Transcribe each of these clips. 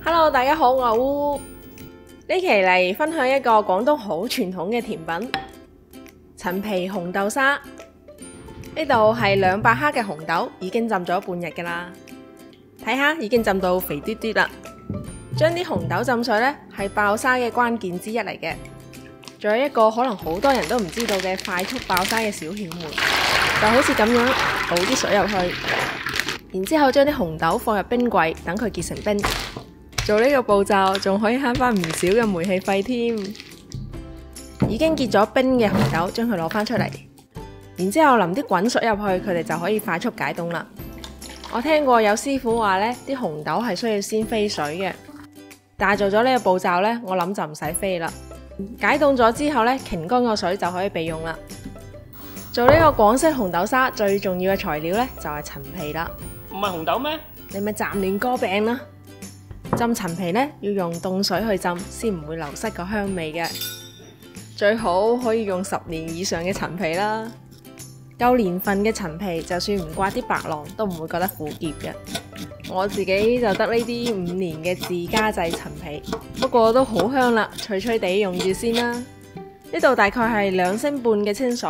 Hello， 大家好，我係烏。呢期嚟分享一個廣東好傳統嘅甜品——陳皮紅豆沙。呢度係200克嘅紅豆，已經浸咗半日噶啦。睇下已經浸到肥嘟嘟啦。將啲紅豆浸水呢，係爆沙嘅關鍵之一嚟嘅。仲有一個可能好多人都唔知道嘅快速爆沙嘅小竅門，就好似咁樣倒啲水入去，然之後將啲紅豆放入冰櫃，等佢結成冰。做呢個步驟仲可以慳翻唔少嘅煤氣費添。已經結咗冰嘅紅豆，將佢攞翻出嚟，然之後淋啲滾水入去，佢哋就可以快速解凍啦。我聽過有師傅話呢啲紅豆係需要先飛水嘅，但係做咗呢個步驟呢，我諗就唔使飛啦。解凍咗之後呢，擎乾個水就可以備用啦。做呢個廣式紅豆沙最重要嘅材料呢，就係陳皮啦。唔係紅豆咩？你咪雜亂歌餅啦。浸陳皮呢，要用凍水去浸，先唔會流失個香味嘅。最好可以用10年以上嘅陳皮啦。夠年份嘅陳皮，就算唔刮啲白囊，都唔會覺得苦澀嘅。我自己就得呢啲5年嘅自家製陳皮，不過都好香啦，脆脆地用住先啦。呢度大概係2升半嘅清水，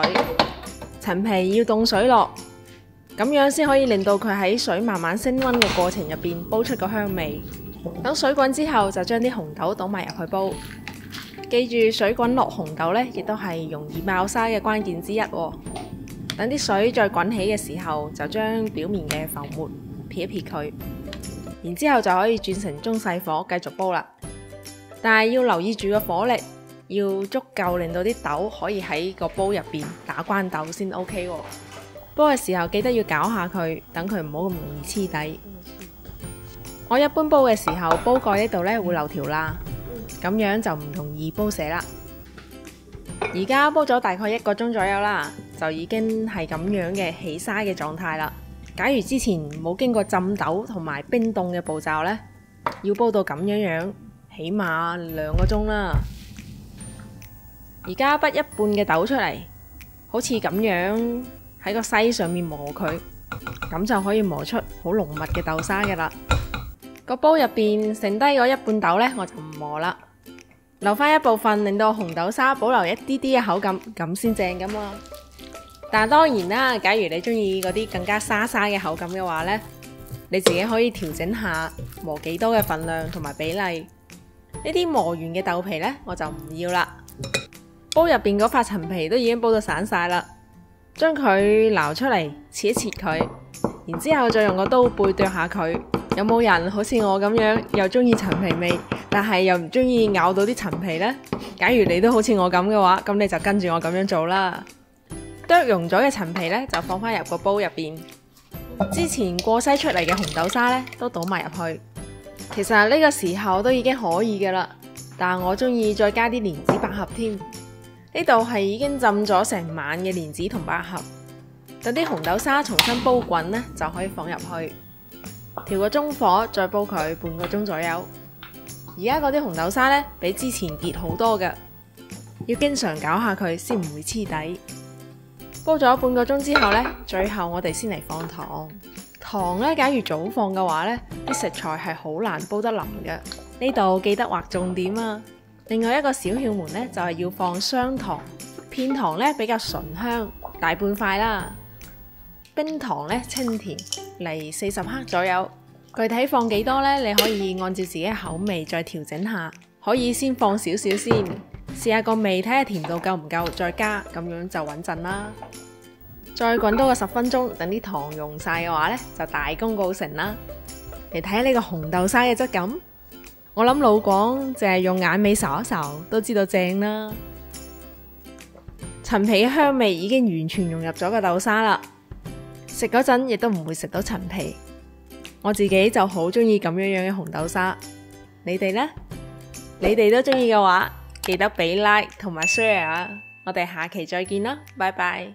陳皮要凍水落，咁樣先可以令到佢喺水慢慢升溫嘅過程入邊煲出個香味。等水滾之後，就將啲紅豆倒埋入去煲。記住水滾落紅豆呢，亦都係容易爆沙嘅關鍵之一喎。等啲水再滾起嘅時候，就將表面嘅浮沫撇一撇佢，然之後就可以轉成中細火繼續煲啦。但係要留意住個火力，要足夠令到啲豆可以喺個煲入邊打關豆先 OK 喎。煲嘅時候記得要攪下佢，等佢唔好咁容易黐底。我一般煲嘅時候，煲蓋呢度呢會留條罅，咁樣就唔容易煲瀉啦。而家煲咗大概1個鐘左右啦，就已經係咁樣嘅起沙嘅狀態啦。假如之前冇經過浸豆同埋冰凍嘅步驟呢，要煲到咁樣，起碼2個鐘啦。而家滗一半嘅豆出嚟，好似咁樣喺個篩上面磨佢，咁就可以磨出好濃密嘅豆沙嘅啦。個煲入邊剩低嗰1半豆呢，我就唔磨啦，留翻一部分，令到紅豆沙保留一啲啲嘅口感，咁先正噶嘛。但係當然啦，假如你中意嗰啲更加沙沙嘅口感嘅話呢，你自己可以調整下磨幾多嘅份量同埋比例。呢啲磨完嘅豆皮呢，我就唔要啦。煲入邊嗰塊陳皮都已經煲到散晒啦，將佢撈出嚟切一切佢，然之後再用個刀背剁下佢。有冇人好似我咁樣又中意陳皮味，但係又唔中意咬到啲陳皮呢？假如你都好似我咁嘅話，咁你就跟住我咁樣做啦。剁溶咗嘅陳皮呢，就放翻入個煲入邊。之前過篩出嚟嘅紅豆沙呢，都倒埋入去。其實呢個時候都已經可以噶啦，但我中意再加啲蓮子百合添。呢度係已經浸咗成晚嘅蓮子同百合。等啲紅豆沙重新煲滾呢，就可以放入去。調個中火，再煲佢半個鐘左右。而家嗰啲紅豆沙呢，比之前結好多嘅，要經常攪下佢先唔會黐底。煲咗半個鐘之後呢，最後我哋先嚟放糖。糖呢，假如早放嘅話呢，啲食材係好難煲得腍嘅。呢度記得劃重點啊！另外一個小竅門呢，就係要放雙糖。片糖呢，比較醇香，大半塊啦。冰糖呢，清甜，嚟40克左右。具體放幾多呢？你可以按照自己嘅口味再調整下。可以先放少少先，試下個味，睇下甜度夠唔夠，再加，咁樣就穩陣啦。再滾多個10分鐘，等啲糖溶晒嘅話呢，就大功告成啦。嚟睇下呢個紅豆沙嘅質感，我諗老廣淨係用眼尾睄一睄都知道正啦。陳皮嘅香味已經完全融入咗個豆沙啦。食嗰陣亦都唔會食到陳皮，我自己就好中意咁樣嘅紅豆沙。你哋呢？你哋都中意嘅話，記得俾 like 同埋 share 啊！我哋下期再見啦，拜拜。